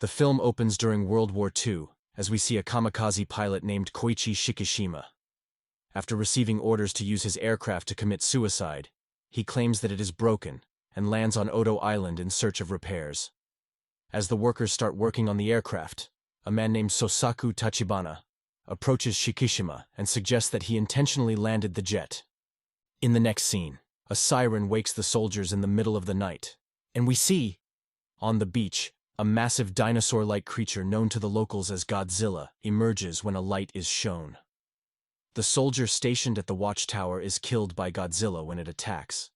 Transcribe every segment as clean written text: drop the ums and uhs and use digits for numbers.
The film opens during World War II, as we see a kamikaze pilot named Koichi Shikishima. After receiving orders to use his aircraft to commit suicide, he claims that it is broken and lands on Odo Island in search of repairs. As the workers start working on the aircraft, a man named Sosaku Tachibana approaches Shikishima and suggests that he intentionally landed the jet. In the next scene, a siren wakes the soldiers in the middle of the night, and we see, on the beach, a massive dinosaur-like creature known to the locals as Godzilla emerges when a light is shown. The soldier stationed at the watchtower is killed by Godzilla when it attacks.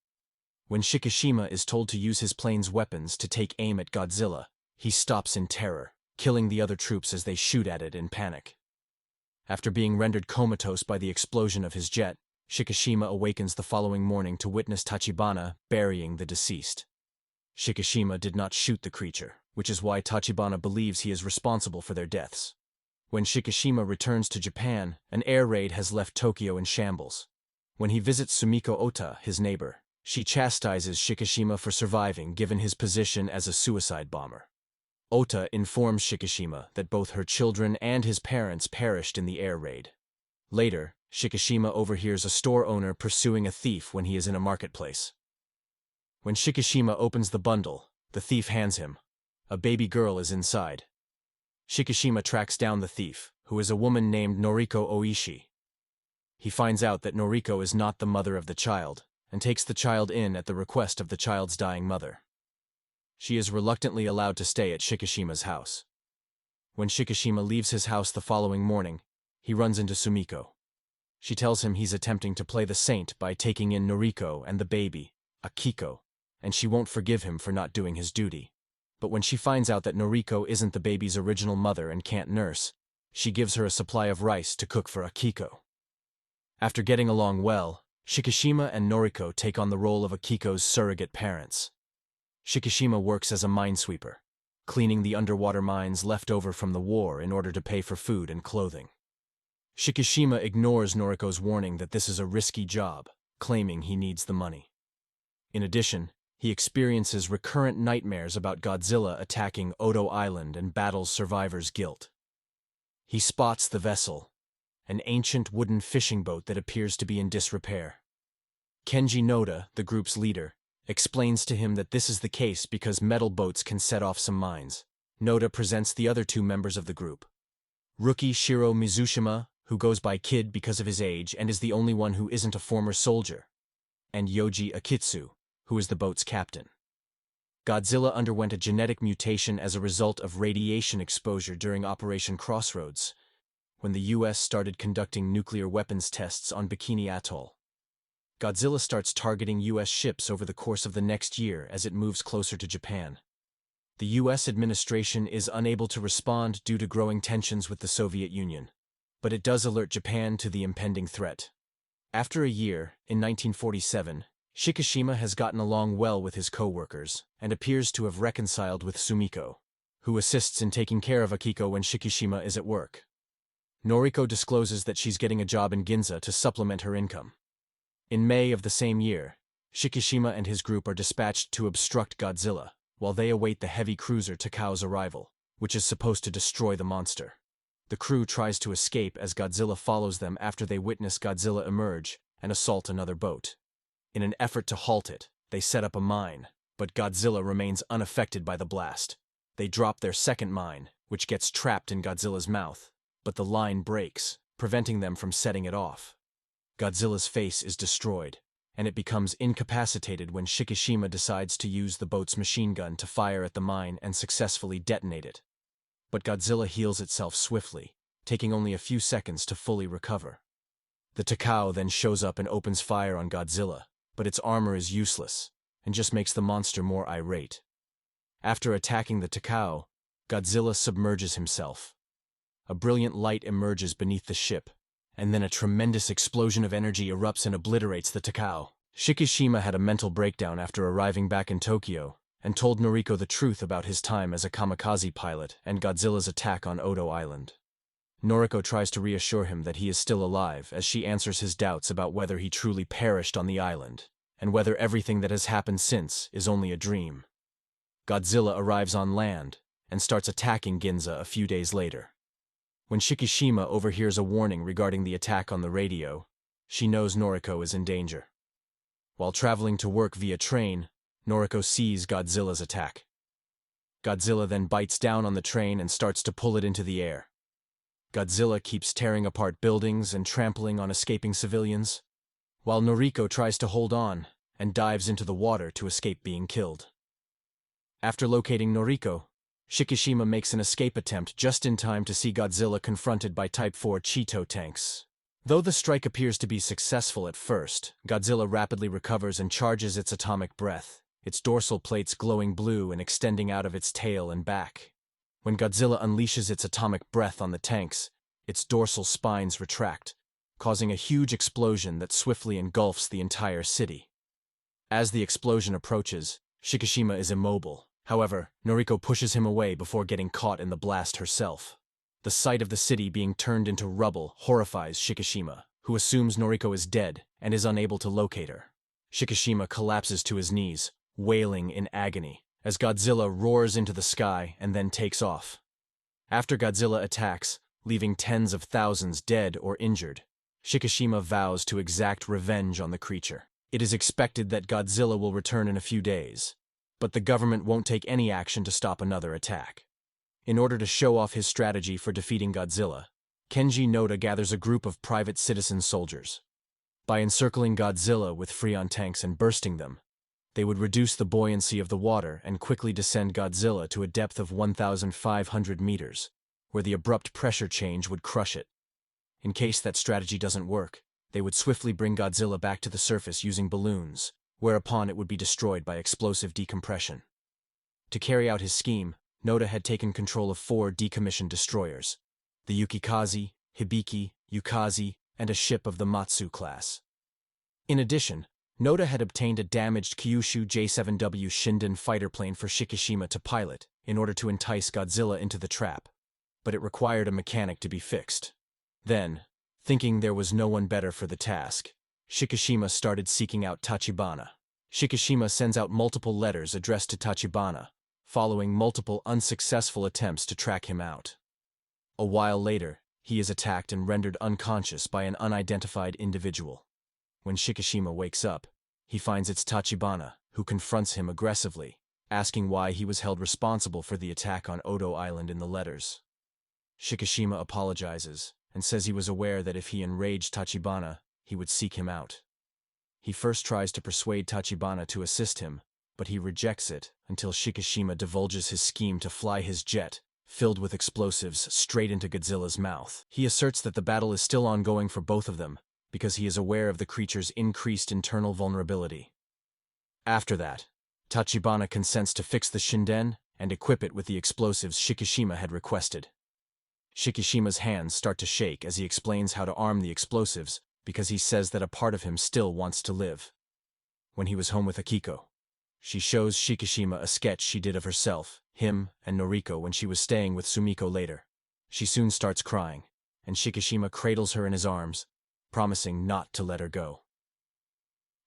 When Shikishima is told to use his plane's weapons to take aim at Godzilla, he stops in terror, killing the other troops as they shoot at it in panic. After being rendered comatose by the explosion of his jet, Shikishima awakens the following morning to witness Tachibana burying the deceased. Shikishima did not shoot the creature, which is why Tachibana believes he is responsible for their deaths. When Shikishima returns to Japan, an air raid has left Tokyo in shambles. When he visits Sumiko Ota, his neighbor, she chastises Shikishima for surviving given his position as a suicide bomber. Ota informs Shikishima that both her children and his parents perished in the air raid. Later, Shikishima overhears a store owner pursuing a thief when he is in a marketplace. When Shikishima opens the bundle, the thief hands him. A baby girl is inside. Shikishima tracks down the thief, who is a woman named Noriko Oishi. He finds out that Noriko is not the mother of the child, and takes the child in at the request of the child's dying mother. She is reluctantly allowed to stay at Shikishima's house. When Shikishima leaves his house the following morning, he runs into Sumiko. She tells him he's attempting to play the saint by taking in Noriko and the baby, Akiko, and she won't forgive him for not doing his duty. But when she finds out that Noriko isn't the baby's original mother and can't nurse, she gives her a supply of rice to cook for Akiko. After getting along well, Shikishima and Noriko take on the role of Akiko's surrogate parents. Shikishima works as a minesweeper, cleaning the underwater mines left over from the war in order to pay for food and clothing. Shikishima ignores Noriko's warning that this is a risky job, claiming he needs the money. In addition, he experiences recurrent nightmares about Godzilla attacking Odo Island and battles survivors' guilt. He spots the vessel, an ancient wooden fishing boat that appears to be in disrepair. Kenji Noda, the group's leader, explains to him that this is the case because metal boats can set off some mines. Noda presents the other two members of the group. Rookie Shiro Mizushima, who goes by Kid because of his age and is the only one who isn't a former soldier, and Yoji Akitsu, who is the boat's captain. Godzilla underwent a genetic mutation as a result of radiation exposure during Operation Crossroads, when the US started conducting nuclear weapons tests on Bikini Atoll. Godzilla starts targeting US ships over the course of the next year as it moves closer to Japan. The US administration is unable to respond due to growing tensions with the Soviet Union, but it does alert Japan to the impending threat. After a year, in 1947, Shikishima has gotten along well with his co-workers and appears to have reconciled with Sumiko, who assists in taking care of Akiko when Shikishima is at work. Noriko discloses that she's getting a job in Ginza to supplement her income. In May of the same year, Shikishima and his group are dispatched to obstruct Godzilla, while they await the heavy cruiser Takao's arrival, which is supposed to destroy the monster. The crew tries to escape as Godzilla follows them after they witness Godzilla emerge and assault another boat. In an effort to halt it, they set up a mine, but Godzilla remains unaffected by the blast. They drop their second mine, which gets trapped in Godzilla's mouth, but the line breaks, preventing them from setting it off. Godzilla's face is destroyed, and it becomes incapacitated when Shikishima decides to use the boat's machine gun to fire at the mine and successfully detonate it. But Godzilla heals itself swiftly, taking only a few seconds to fully recover. The Takao then shows up and opens fire on Godzilla, but its armor is useless, and just makes the monster more irate. After attacking the Takao, Godzilla submerges himself. A brilliant light emerges beneath the ship, and then a tremendous explosion of energy erupts and obliterates the Takao. Shikishima had a mental breakdown after arriving back in Tokyo, and told Noriko the truth about his time as a kamikaze pilot and Godzilla's attack on Odo Island. Noriko tries to reassure him that he is still alive as she answers his doubts about whether he truly perished on the island, and whether everything that has happened since is only a dream. Godzilla arrives on land, and starts attacking Ginza a few days later. When Shikishima overhears a warning regarding the attack on the radio, she knows Noriko is in danger. While traveling to work via train, Noriko sees Godzilla's attack. Godzilla then bites down on the train and starts to pull it into the air. Godzilla keeps tearing apart buildings and trampling on escaping civilians, while Noriko tries to hold on and dives into the water to escape being killed. After locating Noriko, Shikishima makes an escape attempt just in time to see Godzilla confronted by Type 4 Cheeto tanks. Though the strike appears to be successful at first, Godzilla rapidly recovers and charges its atomic breath, its dorsal plates glowing blue and extending out of its tail and back. When Godzilla unleashes its atomic breath on the tanks, its dorsal spines retract, causing a huge explosion that swiftly engulfs the entire city. As the explosion approaches, Shikishima is immobile. However, Noriko pushes him away before getting caught in the blast herself. The sight of the city being turned into rubble horrifies Shikishima, who assumes Noriko is dead and is unable to locate her. Shikishima collapses to his knees, wailing in agony, as Godzilla roars into the sky and then takes off. After Godzilla attacks, leaving tens of thousands dead or injured, Shikishima vows to exact revenge on the creature. It is expected that Godzilla will return in a few days, but the government won't take any action to stop another attack. In order to show off his strategy for defeating Godzilla, Kenji Noda gathers a group of private citizen soldiers. By encircling Godzilla with Freon tanks and bursting them, they would reduce the buoyancy of the water and quickly descend Godzilla to a depth of 1,500 meters, where the abrupt pressure change would crush it. In case that strategy doesn't work, they would swiftly bring Godzilla back to the surface using balloons, whereupon it would be destroyed by explosive decompression. To carry out his scheme, Noda had taken control of 4 decommissioned destroyers: the Yukikaze, Hibiki, Yukazi, and a ship of the Matsu class. In addition, Noda had obtained a damaged Kyushu J-7W Shinden fighter plane for Shikishima to pilot in order to entice Godzilla into the trap, but it required a mechanic to be fixed. Then, thinking there was no one better for the task, Shikishima started seeking out Tachibana. Shikishima sends out multiple letters addressed to Tachibana, following multiple unsuccessful attempts to track him out. A while later, he is attacked and rendered unconscious by an unidentified individual. When Shikishima wakes up, he finds it's Tachibana, who confronts him aggressively, asking why he was held responsible for the attack on Odo Island in the letters. Shikishima apologizes and says he was aware that if he enraged Tachibana, he would seek him out. He first tries to persuade Tachibana to assist him, but he rejects it until Shikishima divulges his scheme to fly his jet, filled with explosives, straight into Godzilla's mouth. He asserts that the battle is still ongoing for both of them, because he is aware of the creature's increased internal vulnerability. After that, Tachibana consents to fix the Shinden and equip it with the explosives Shikishima had requested. Shikishima's hands start to shake as he explains how to arm the explosives, because he says that a part of him still wants to live. When he was home with Akiko, she shows Shikishima a sketch she did of herself, him, and Noriko when she was staying with Sumiko later. She soon starts crying, and Shikishima cradles her in his arms, promising not to let her go.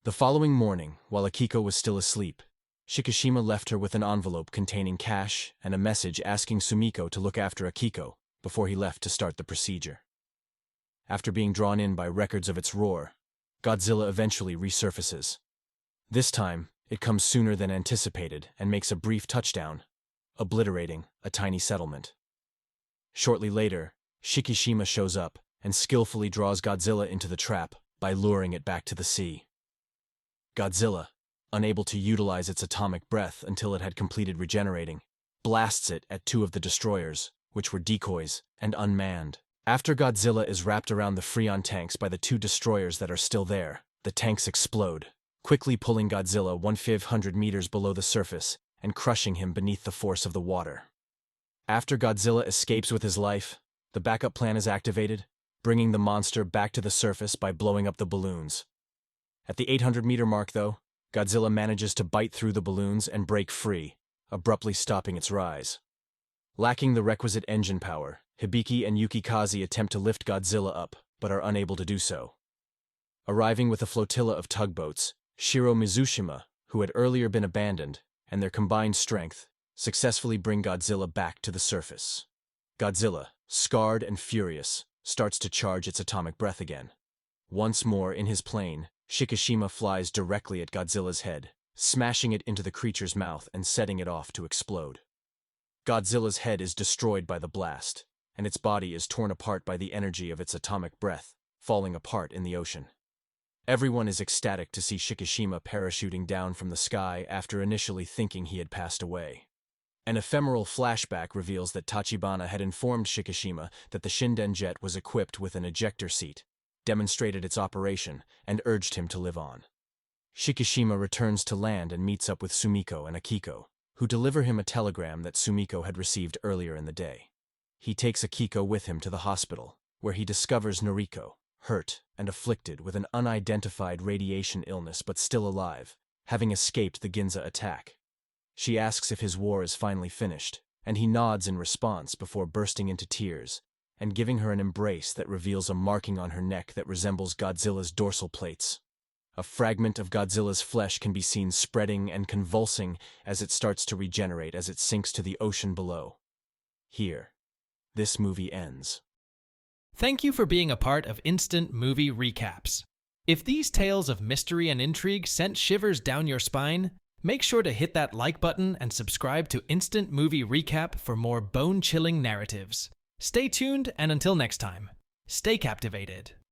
The following morning, while Akiko was still asleep, Shikishima left her with an envelope containing cash and a message asking Sumiko to look after Akiko before he left to start the procedure. After being drawn in by records of its roar, Godzilla eventually resurfaces. This time, it comes sooner than anticipated and makes a brief touchdown, obliterating a tiny settlement. Shortly later, Shikishima shows up and skillfully draws Godzilla into the trap by luring it back to the sea. Godzilla, unable to utilize its atomic breath until it had completed regenerating, blasts it at 2 of the destroyers, which were decoys and unmanned. After Godzilla is wrapped around the Freon tanks by the 2 destroyers that are still there, the tanks explode, quickly pulling Godzilla 1,500 meters below the surface and crushing him beneath the force of the water. After Godzilla escapes with his life, the backup plan is activated, bringing the monster back to the surface by blowing up the balloons. At the 800-meter mark, though, Godzilla manages to bite through the balloons and break free, abruptly stopping its rise. Lacking the requisite engine power, Hibiki and Yukikaze attempt to lift Godzilla up, but are unable to do so. Arriving with a flotilla of tugboats, Shiro Mizushima, who had earlier been abandoned, and their combined strength, successfully bring Godzilla back to the surface. Godzilla, scarred and furious, starts to charge its atomic breath again. Once more in his plane, Shikishima flies directly at Godzilla's head, smashing it into the creature's mouth and setting it off to explode. Godzilla's head is destroyed by the blast, and its body is torn apart by the energy of its atomic breath, falling apart in the ocean. Everyone is ecstatic to see Shikishima parachuting down from the sky after initially thinking he had passed away. An ephemeral flashback reveals that Tachibana had informed Shikishima that the Shinden jet was equipped with an ejector seat, demonstrated its operation, and urged him to live on. Shikishima returns to land and meets up with Sumiko and Akiko, who deliver him a telegram that Sumiko had received earlier in the day. He takes Akiko with him to the hospital, where he discovers Noriko, hurt and afflicted with an unidentified radiation illness but still alive, having escaped the Ginza attack. She asks if his war is finally finished, and he nods in response before bursting into tears and giving her an embrace that reveals a marking on her neck that resembles Godzilla's dorsal plates. A fragment of Godzilla's flesh can be seen spreading and convulsing as it starts to regenerate as it sinks to the ocean below. Here, this movie ends. Thank you for being a part of Instant Movie Recaps. If these tales of mystery and intrigue sent shivers down your spine, make sure to hit that like button and subscribe to Instant Movie Recap for more bone-chilling narratives. Stay tuned, and until next time, stay captivated.